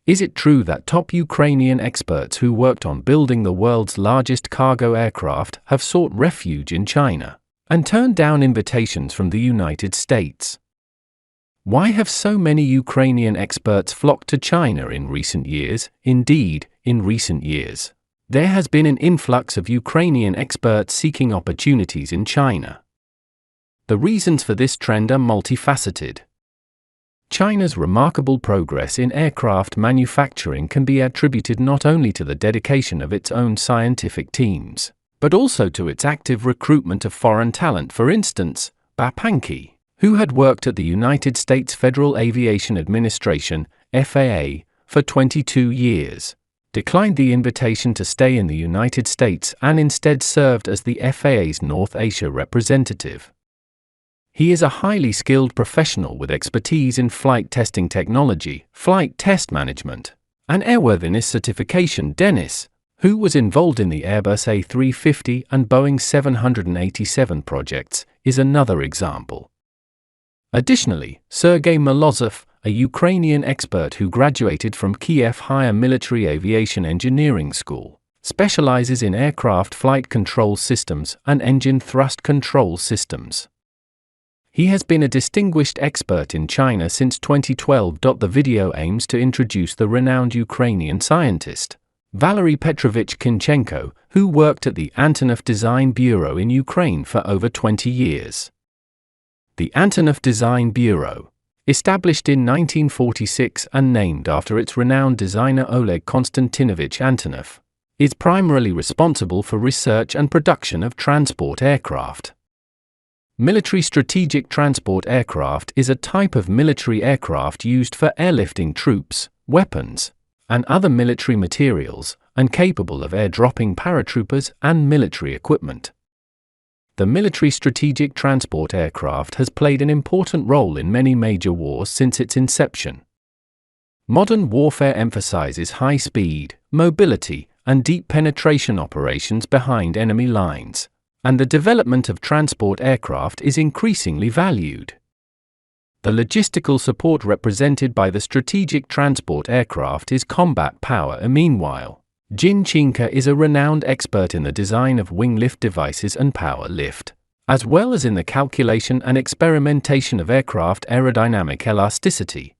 Is it true that top Ukrainian experts who worked on building the world's largest cargo aircraft have sought refuge in China and turned down invitations from the United States? Why have so many Ukrainian experts flocked to China in recent years? Indeed, in recent years, there has been an influx of Ukrainian experts seeking opportunities in China. The reasons for this trend are multifaceted. China's remarkable progress in aircraft manufacturing can be attributed not only to the dedication of its own scientific teams, but also to its active recruitment of foreign talent. For instance, Bapanki, who had worked at the United States Federal Aviation Administration, FAA, for 22 years, declined the invitation to stay in the United States and instead served as the FAA's North Asia representative. He is a highly skilled professional with expertise in flight testing technology, flight test management, and airworthiness certification. Dennis, who was involved in the Airbus A350 and Boeing 787 projects, is another example. Additionally, Sergei Morozov, a Ukrainian expert who graduated from Kiev Higher Military Aviation Engineering School, specializes in aircraft flight control systems and engine thrust control systems. He has been a distinguished expert in China since 2012. The video aims to introduce the renowned Ukrainian scientist, Valery Petrovich Kinchenko, who worked at the Antonov Design Bureau in Ukraine for over 20 years. The Antonov Design Bureau, established in 1946 and named after its renowned designer Oleg Konstantinovich Antonov, is primarily responsible for research and production of transport aircraft. Military strategic transport aircraft is a type of military aircraft used for airlifting troops, weapons, and other military materials, and capable of airdropping paratroopers and military equipment. The military strategic transport aircraft has played an important role in many major wars since its inception. Modern warfare emphasizes high speed, mobility, and deep penetration operations behind enemy lines, and the development of transport aircraft is increasingly valued. The logistical support represented by the strategic transport aircraft is combat power. Meanwhile, Jin Chinka is a renowned expert in the design of wing lift devices and power lift, as well as in the calculation and experimentation of aircraft aerodynamic elasticity.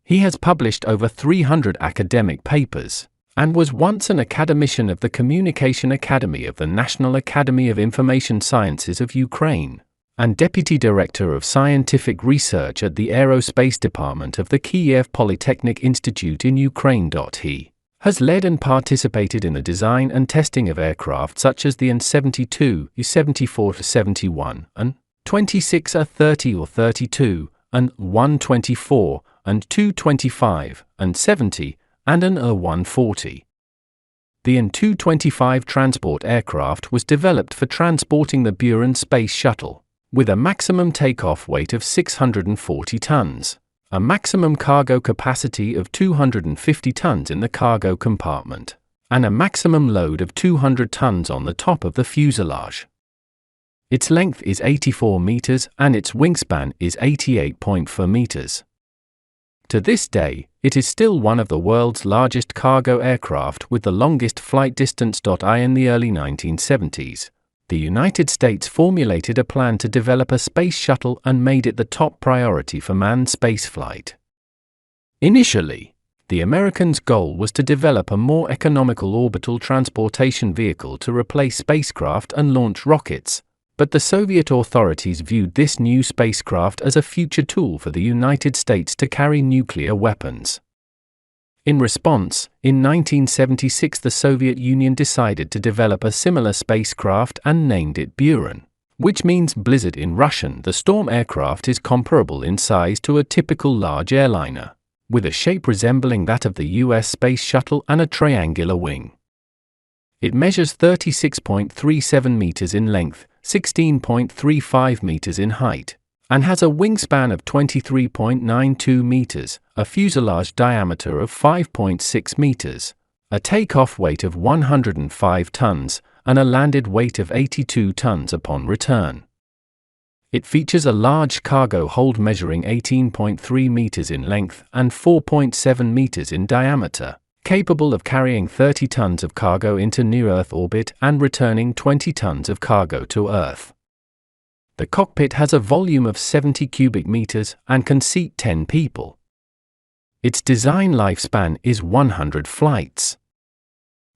He has published over 300 academic papers, and was once an academician of the Communication Academy of the National Academy of Information Sciences of Ukraine, and Deputy Director of Scientific Research at the Aerospace Department of the Kiev Polytechnic Institute in Ukraine. He has led and participated in the design and testing of aircraft such as the An-72, U-74-71, and 26A-30 or 32, and 124, and 225, and 70, and an A-140. The An-225 transport aircraft was developed for transporting the Buran space shuttle, with a maximum takeoff weight of 640 tons. A maximum cargo capacity of 250 tons in the cargo compartment, and a maximum load of 200 tons on the top of the fuselage. Its length is 84 meters and its wingspan is 88.4 meters. To this day, it is still one of the world's largest cargo aircraft with the longest flight distance. In the early 1970s, the United States formulated a plan to develop a space shuttle and made it the top priority for manned spaceflight. Initially, the Americans' goal was to develop a more economical orbital transportation vehicle to replace spacecraft and launch rockets, but the Soviet authorities viewed this new spacecraft as a future tool for the United States to carry nuclear weapons. In response, in 1976 the Soviet Union decided to develop a similar spacecraft and named it Buran, which means blizzard in Russian. The Storm aircraft is comparable in size to a typical large airliner, with a shape resembling that of the US Space Shuttle and a triangular wing. It measures 36.37 meters in length, 16.35 meters in height, and has a wingspan of 23.92 meters, a fuselage diameter of 5.6 meters, a takeoff weight of 105 tons, and a landed weight of 82 tons upon return. It features a large cargo hold measuring 18.3 meters in length and 4.7 meters in diameter, capable of carrying 30 tons of cargo into near-Earth orbit and returning 20 tons of cargo to Earth. The cockpit has a volume of 70 cubic meters and can seat 10 people. Its design lifespan is 100 flights.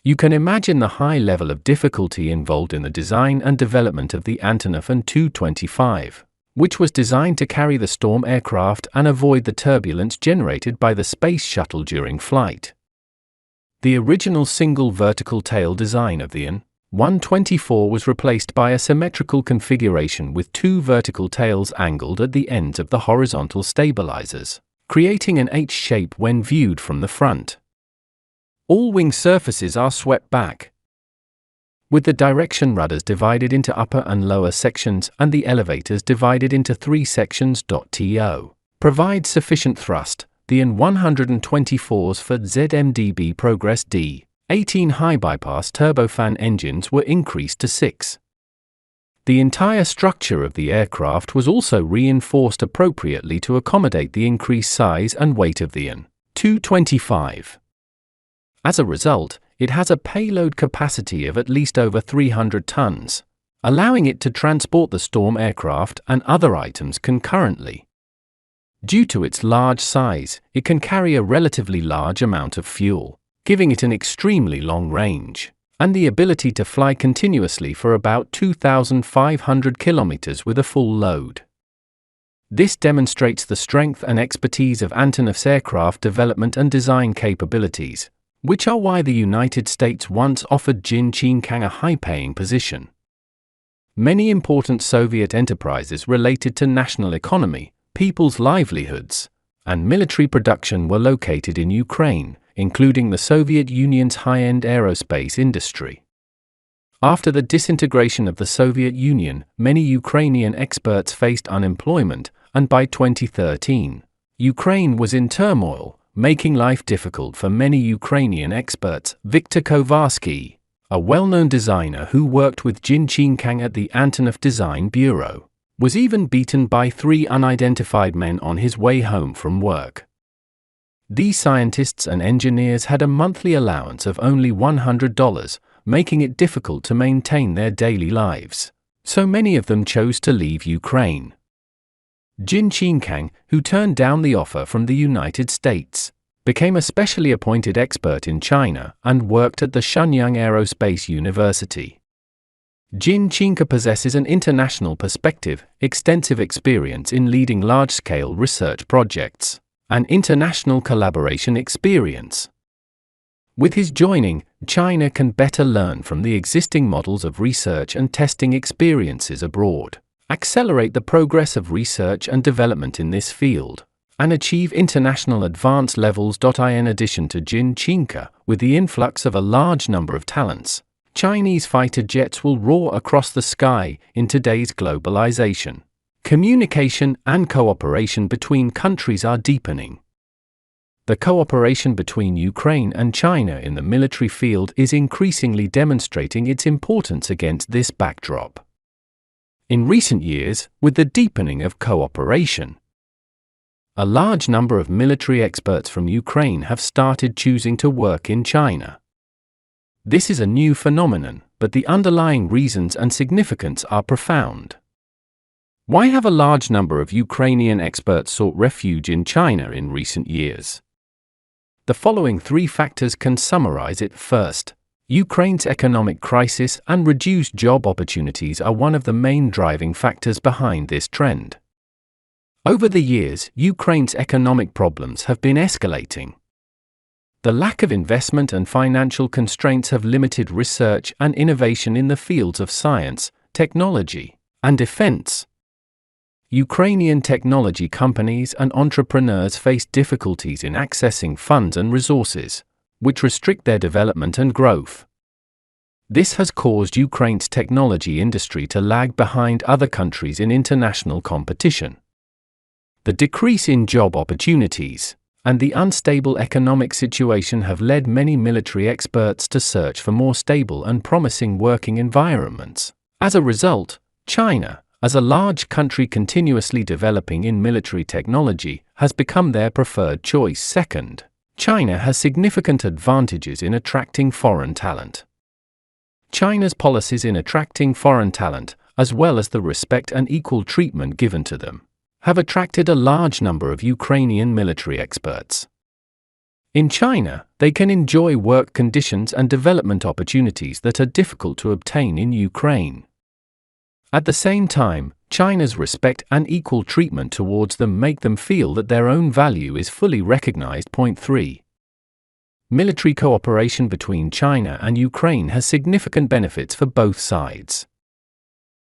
You can imagine the high level of difficulty involved in the design and development of the Antonov An-225, which was designed to carry the Storm aircraft and avoid the turbulence generated by the space shuttle during flight. The original single vertical tail design of the An-124 was replaced by a symmetrical configuration with two vertical tails angled at the ends of the horizontal stabilizers, creating an H shape when viewed from the front. All wing surfaces are swept back, with the direction rudders divided into upper and lower sections and the elevators divided into 3 sections. To provide sufficient thrust, the An-124's for ZMDB Progress D-18 high bypass turbofan engines were increased to 6. The entire structure of the aircraft was also reinforced appropriately to accommodate the increased size and weight of the An-225. As a result, it has a payload capacity of at least over 300 tons, allowing it to transport the Storm aircraft and other items concurrently. Due to its large size, it can carry a relatively large amount of fuel, giving it an extremely long range, and the ability to fly continuously for about 2,500 kilometers with a full load. This demonstrates the strength and expertise of Antonov's aircraft development and design capabilities, which are why the United States once offered Jin Qingkang a high-paying position. Many important Soviet enterprises related to national economy, people's livelihoods, and military production were located in Ukraine, including the Soviet Union's high-end aerospace industry. After the disintegration of the Soviet Union, many Ukrainian experts faced unemployment, and by 2013, Ukraine was in turmoil, making life difficult for many Ukrainian experts. Viktor Kovarsky, a well-known designer who worked with Jin Qingkang at the Antonov Design Bureau, was even beaten by 3 unidentified men on his way home from work. These scientists and engineers had a monthly allowance of only $100, making it difficult to maintain their daily lives, so many of them chose to leave Ukraine. Jin Qingkang, who turned down the offer from the United States, became a specially appointed expert in China and worked at the Shenyang Aerospace University. Jin Qingkang possesses an international perspective, extensive experience in leading large-scale research projects, and international collaboration experience. With his joining, China can better learn from the existing models of research and testing experiences abroad, accelerate the progress of research and development in this field, and achieve international advanced levels. In addition to Jin Qingkang, with the influx of a large number of talents, Chinese fighter jets will roar across the sky in today's globalization. Communication and cooperation between countries are deepening. The cooperation between Ukraine and China in the military field is increasingly demonstrating its importance against this backdrop. In recent years, with the deepening of cooperation, a large number of military experts from Ukraine have started choosing to work in China. This is a new phenomenon, but the underlying reasons and significance are profound. Why have a large number of Ukrainian experts sought refuge in China in recent years? The following 3 factors can summarize it. First, Ukraine's economic crisis and reduced job opportunities are one of the main driving factors behind this trend. Over the years, Ukraine's economic problems have been escalating. The lack of investment and financial constraints have limited research and innovation in the fields of science, technology, and defense. Ukrainian technology companies and entrepreneurs face difficulties in accessing funds and resources, which restrict their development and growth. This has caused Ukraine's technology industry to lag behind other countries in international competition. The decrease in job opportunities and the unstable economic situation have led many military experts to search for more stable and promising working environments. As a result, China, as a large country continuously developing in military technology, has become their preferred choice. Second, China has significant advantages in attracting foreign talent. China's policies in attracting foreign talent, as well as the respect and equal treatment given to them, have attracted a large number of Ukrainian military experts. In China, they can enjoy work conditions and development opportunities that are difficult to obtain in Ukraine. At the same time, China's respect and equal treatment towards them make them feel that their own value is fully recognized. Point 3. Military cooperation between China and Ukraine has significant benefits for both sides.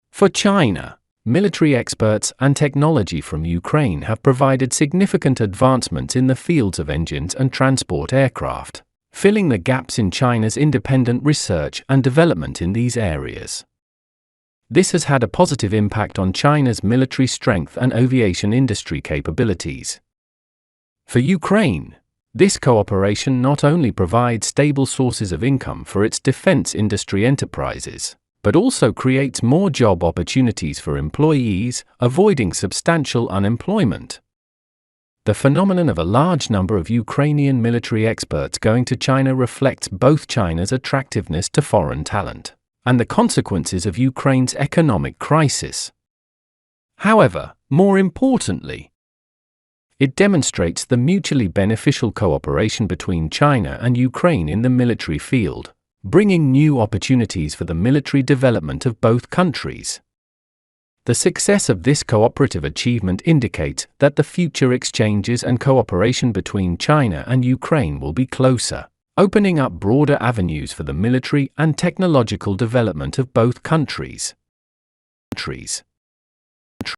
For China, military experts and technology from Ukraine have provided significant advancements in the fields of engines and transport aircraft, filling the gaps in China's independent research and development in these areas. This has had a positive impact on China's military strength and aviation industry capabilities. For Ukraine, this cooperation not only provides stable sources of income for its defense industry enterprises, but also creates more job opportunities for employees, avoiding substantial unemployment. The phenomenon of a large number of Ukrainian military experts going to China reflects both China's attractiveness to foreign talent and the consequences of Ukraine's economic crisis. However, more importantly, it demonstrates the mutually beneficial cooperation between China and Ukraine in the military field, bringing new opportunities for the military development of both countries. The success of this cooperative achievement indicates that the future exchanges and cooperation between China and Ukraine will be closer, opening up broader avenues for the military and technological development of both countries.